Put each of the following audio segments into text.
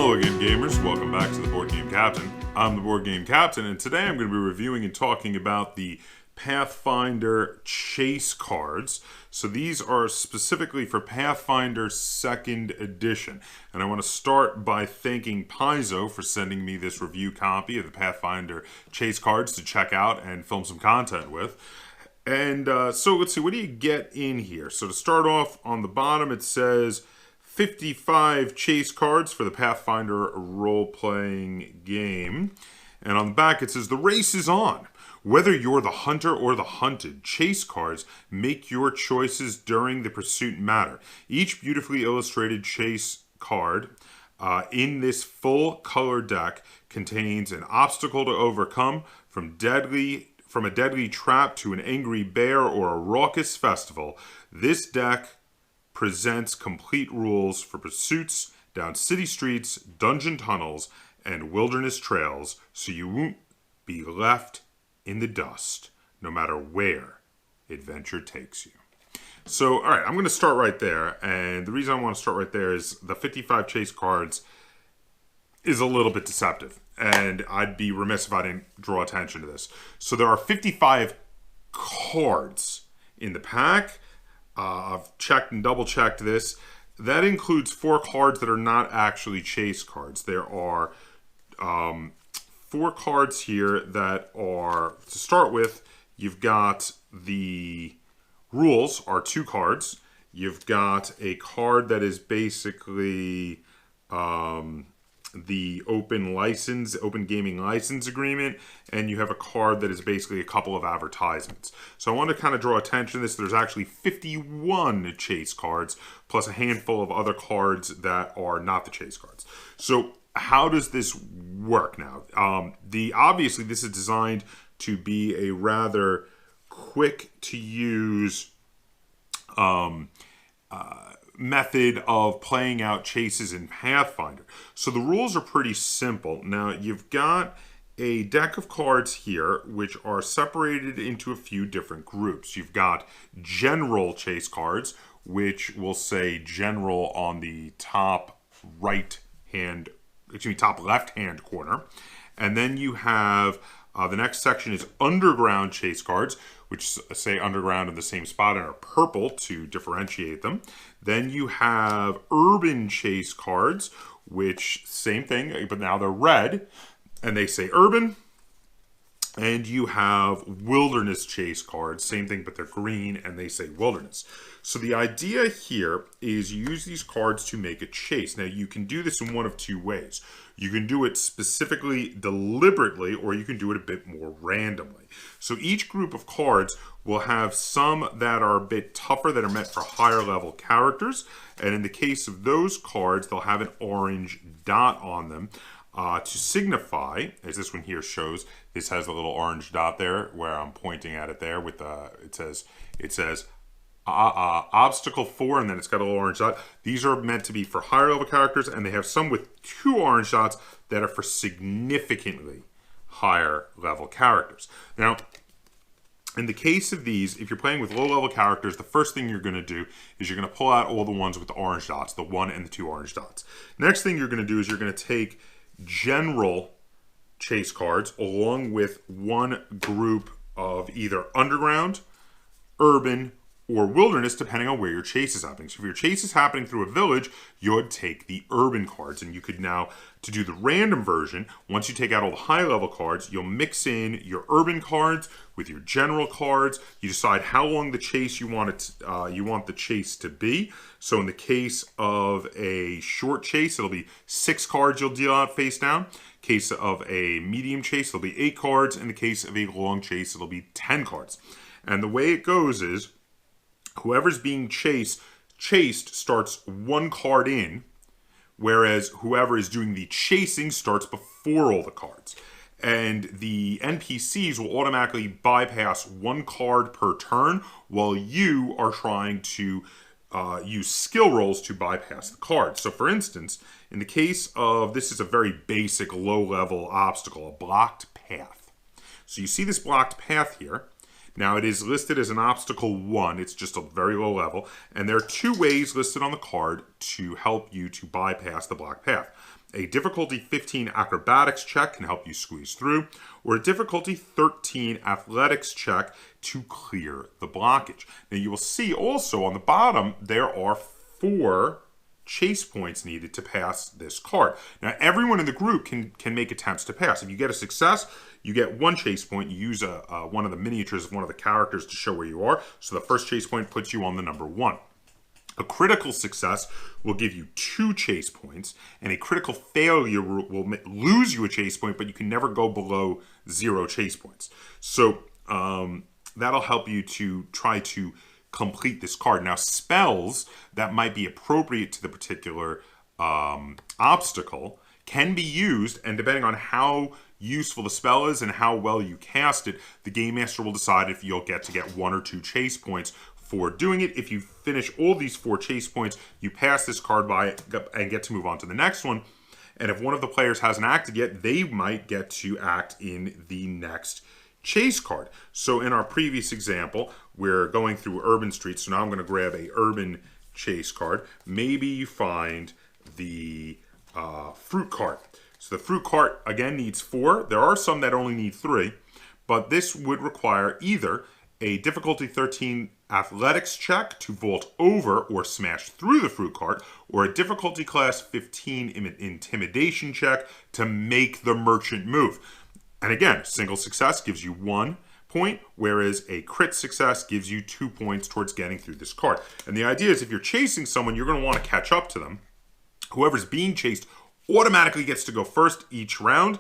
Hello again, gamers. Welcome back to the Board Game Captain. I'm the Board Game Captain, and today I'm going to be reviewing and talking about the Pathfinder chase cards. So these are specifically for Pathfinder 2nd edition. And I want to start by thanking Paizo for sending me this review copy of the Pathfinder chase cards to check out and film some content with. And so let's see, what do you get in here? So to start off, on the bottom it says 55 chase cards for the Pathfinder role-playing game. And on the back it says, the race is on. Whether you're the hunter or the hunted, chase cards make your choices during the pursuit matter. Each beautifully illustrated chase card in this full color deck contains an obstacle to overcome, from a deadly trap to an angry bear or a raucous festival. This deck presents complete rules for pursuits down city streets, dungeon tunnels, and wilderness trails, so you won't be left in the dust, no matter where adventure takes you. So, all right, I'm going to start right there. And the reason I want to start right there is the 55 chase cards is a little bit deceptive. And I'd be remiss if I didn't draw attention to this. So there are 55 cards in the pack. I've checked and double-checked this. That includes 4 cards that are not actually chase cards. There are 4 cards here that are, to start with, you've got the rules are 2 cards. You've got a card that is basically the open gaming license agreement, and you have a card that is basically a couple of advertisements. So I want to kind of draw attention to this. There's actually 51 chase cards, plus a handful of other cards that are not the chase cards. So how does this work now? Obviously this is designed to be a rather quick to use method of playing out chases in Pathfinder. So the rules are pretty simple. Now you've got a deck of cards here which are separated into a few different groups. You've got general chase cards, which will say general on the top top left-hand corner. And then you have the next section is underground chase cards, which say underground in the same spot and are purple to differentiate them. Then you have urban chase cards, which same thing, but now they're red and they say urban. And you have wilderness chase cards, same thing, but they're green and they say wilderness. So the idea here is you use these cards to make a chase. Now you can do this in one of 2 ways. You can do it specifically deliberately, or you can do it a bit more randomly. So each group of cards will have some that are a bit tougher, that are meant for higher level characters. And in the case of those cards, they'll have an orange dot on them to signify, as this one here shows. This has a little orange dot there where I'm pointing at it there with it says obstacle 4, and then it's got a little orange dot. These are meant to be for higher level characters, and they have some with 2 orange dots that are for significantly higher level characters. Now, in the case of these, if you're playing with low level characters, the first thing you're going to do is you're going to pull out all the ones with the orange dots, the 1 and the 2 orange dots. Next thing you're going to do is you're going to take general chase cards along with one group of either underground, urban, or wilderness, depending on where your chase is happening. So if your chase is happening through a village, you would take the urban cards. And you could now, to do the random version, once you take out all the high level cards, you'll mix in your urban cards with your general cards. You decide how long the chase you want the chase to be. So in the case of a short chase, it'll be 6 cards you'll deal out face down. Case of a medium chase, it'll be 8 cards. In the case of a long chase, it'll be 10 cards. And the way it goes is, whoever's being chased starts 1 card in, whereas whoever is doing the chasing starts before all the cards. And the NPCs will automatically bypass 1 card per turn, while you are trying to use skill rolls to bypass the cards. So for instance, in the case of, this is a very basic low-level obstacle, a blocked path. So you see this blocked path here. Now, it is listed as an obstacle 1. It's just a very low level. And there are 2 ways listed on the card to help you to bypass the block path. A difficulty 15 acrobatics check can help you squeeze through, or a difficulty 13 athletics check to clear the blockage. Now, you will see also on the bottom, there are 4 chase points needed to pass this card. Now, everyone in the group can make attempts to pass. If you get a success, you get 1 chase point. You use one of the miniatures of one of the characters to show where you are. So the first chase point puts you on the number 1. A critical success will give you 2 chase points, and a critical failure will lose you a chase point, but you can never go below 0 chase points. So that'll help you to try to complete this card. Now, spells that might be appropriate to the particular obstacle can be used, and depending on how useful the spell is and how well you cast it, the Game Master will decide if you'll get 1 or 2 chase points for doing it. If you finish all these 4 chase points, you pass this card by and get to move on to the next one. And if one of the players hasn't acted yet, they might get to act in the next chase card. So in our previous example, we're going through urban streets. So now I'm going to grab a urban chase card. Maybe you find the fruit cart. So the fruit cart, again, needs 4. There are some that only need 3. But this would require either a difficulty 13 athletics check to vault over or smash through the fruit cart, or a difficulty class 15 intimidation check to make the merchant move. And again, single success gives you 1 point, whereas a crit success gives you 2 points towards getting through this card. And the idea is if you're chasing someone, you're going to want to catch up to them. Whoever's being chased automatically gets to go first each round.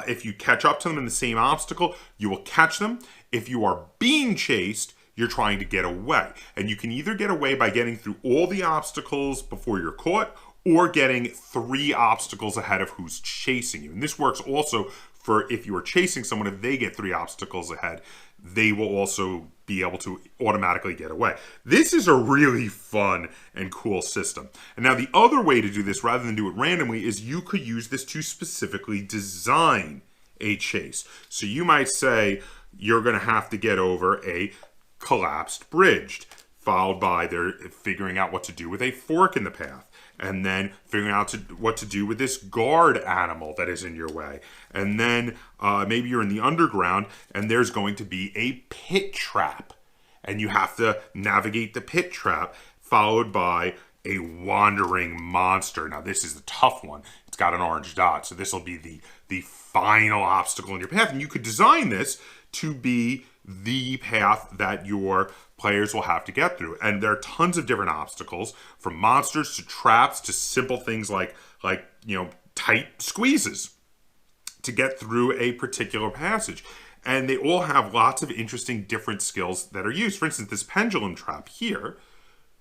If you catch up to them in the same obstacle, you will catch them. If you are being chased, you're trying to get away. And you can either get away by getting through all the obstacles before you're caught, or getting 3 obstacles ahead of who's chasing you. And this works also for if you are chasing someone. If they get 3 obstacles ahead, they will also be able to automatically get away. This is a really fun and cool system. And now the other way to do this, rather than do it randomly, is you could use this to specifically design a chase. So you might say you're going to have to get over a collapsed bridge, followed by they're figuring out what to do with a fork in the path, and then figuring out what to do with this guard animal that is in your way. And then maybe you're in the underground and there's going to be a pit trap, and you have to navigate the pit trap, followed by a wandering monster. Now this is the tough one. It's got an orange dot, so this will be the final obstacle in your path. And you could design this to be the path that your players will have to get through. And there are tons of different obstacles, from monsters to traps to simple things like tight squeezes to get through a particular passage. And they all have lots of interesting different skills that are used. For instance, this pendulum trap here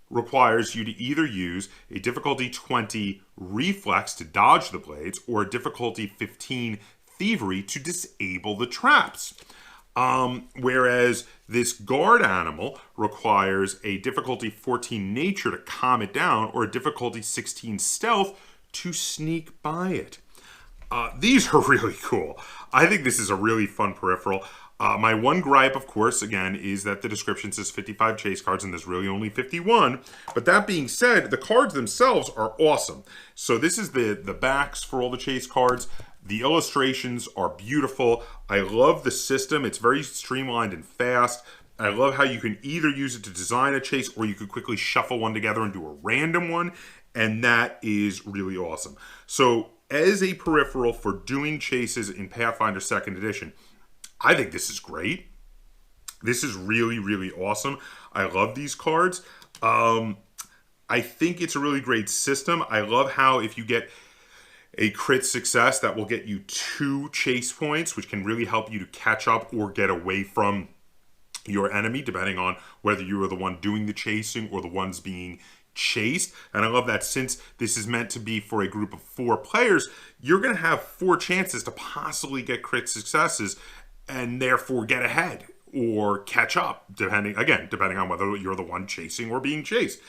requires you to either use a difficulty 20 reflex to dodge the blades, or a difficulty 15 thievery to disable the traps. Whereas this guard animal requires a difficulty 14 nature to calm it down, or a difficulty 16 stealth to sneak by it. These are really cool. I think this is a really fun peripheral. My one gripe, of course, again, is that the description says 55 chase cards and there's really only 51. But that being said, the cards themselves are awesome. So this is the backs for all the chase cards. The illustrations are beautiful. I love the system. It's very streamlined and fast. I love how you can either use it to design a chase, or you could quickly shuffle one together and do a random one. And that is really awesome. So as a peripheral for doing chases in Pathfinder 2nd Edition, I think this is great. This is really, really awesome. I love these cards. I think it's a really great system. I love how if you get a crit success, that will get you 2 chase points, which can really help you to catch up or get away from your enemy, depending on whether you are the one doing the chasing or the ones being chased. And I love that since this is meant to be for a group of 4 players, you're going to have 4 chances to possibly get crit successes and therefore get ahead or catch up, depending on whether you're the one chasing or being chased.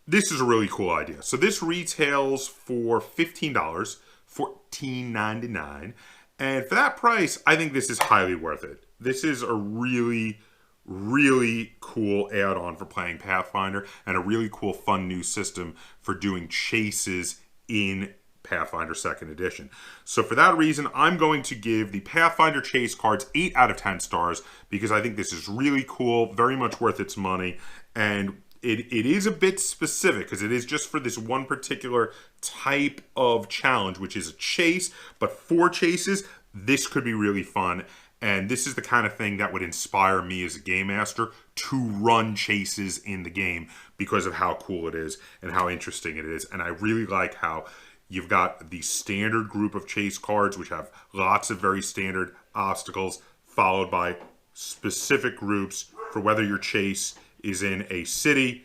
This is a really cool idea. So this retails for $15, $14.99. And for that price, I think this is highly worth it. This is a really, really cool add-on for playing Pathfinder, and a really cool fun new system for doing chases in Pathfinder 2nd Edition. So for that reason, I'm going to give the Pathfinder chase cards 8 out of 10 stars, because I think this is really cool, very much worth its money, and it is a bit specific, because it is just for this one particular type of challenge, which is a chase. But for chases, this could be really fun. And this is the kind of thing that would inspire me as a game master to run chases in the game, because of how cool it is and how interesting it is. And I really like how you've got the standard group of chase cards, which have lots of very standard obstacles, followed by specific groups for whether your chase is in a city,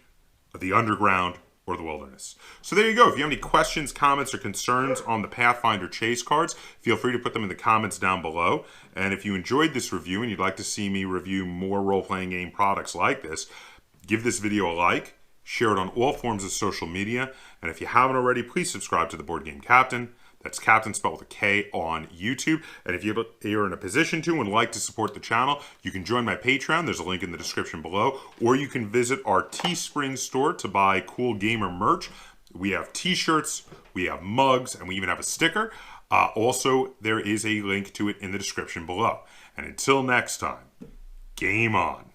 the underground, or the wilderness. So there you go. If you have any questions, comments, or concerns on the Pathfinder chase cards, feel free to put them in the comments down below. And if you enjoyed this review and you'd like to see me review more role-playing game products like this, give this video a like, share it on all forms of social media, and if you haven't already, please subscribe to the Board Game Kaptain. That's Kaptain spelled with a K on YouTube. And if you're in a position to and like to support the channel, you can join my Patreon. There's a link in the description below. Or you can visit our Teespring store to buy cool gamer merch. We have t-shirts, we have mugs, and we even have a sticker. Also, there is a link to it in the description below. And until next time, game on.